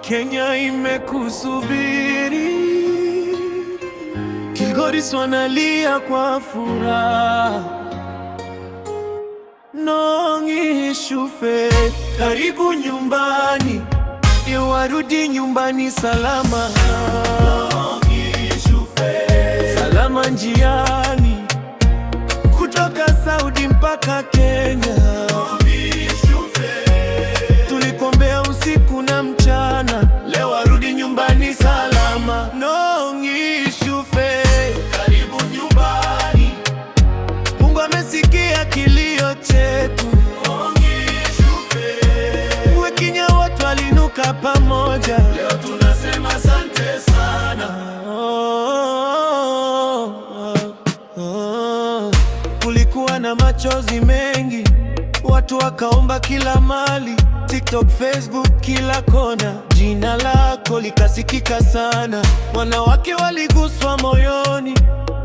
Kenya imekusubiri. Kilgoris wanalia kwa furaha. Nongishu Faith, karibu nyumbani, warudi nyumbani salama. Nongishu Faith, salama njiani kutoka Saudi mpaka Kenya. Nongishu Faith, tulikombea usiku na mchana, leo warudi nyumbani salama. Nongishu Faith, karibu nyumbani, Mungu amesikia kilio chetu. Nongishu Faith, Wakenya wote walinuka pamoja, leo tunasema asante sana. Kulikuwa na machozi mengi, watu wakaomba kila mali, TikTok, Facebook, kila kona, jina lako likasikika sana. Wanawake waliguswa moyoni,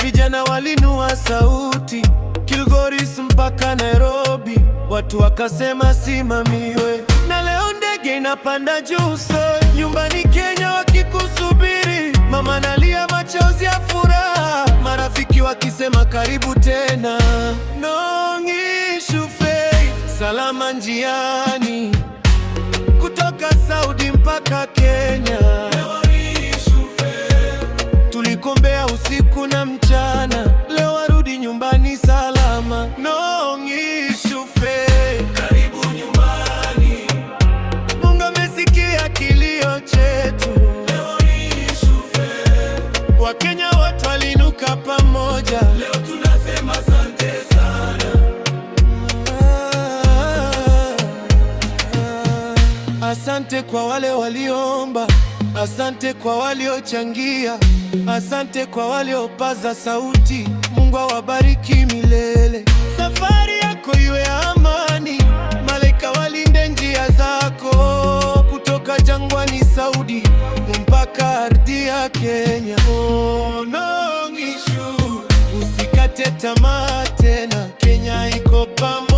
vijana walinua sauti, Kilgoris mpaka Nairobi, watu wakasema simamiwe. Na leo ndege inapanda juu, so nyumbani Kenya wakikusubiri. Mama nalia machozi ya furaha, marafiki wakisema karibu tena. Nongishu Faith, salama njiani kutoka Saudi mpaka Kenya. Nongishu Faith, tulikombea usiku na mchana, leo warudi nyumbani salama. Nongishu Faith, karibu nyumbani, Mungu amesikia kilio chetu. Nongishu Faith, Wakenya wote walinuka pamoja, leo tunasema asante sana. Asante kwa wale waliomba, asante kwa waliochangia, asante kwa waliopaza sauti. Mungu awabariki milele. Safari yako iwe amani, malaika walinde njia zako, kutoka jangwani Saudi mpaka ardhi ya Kenya. Nongishu, usikate tamaa tena, Kenya iko pamoja.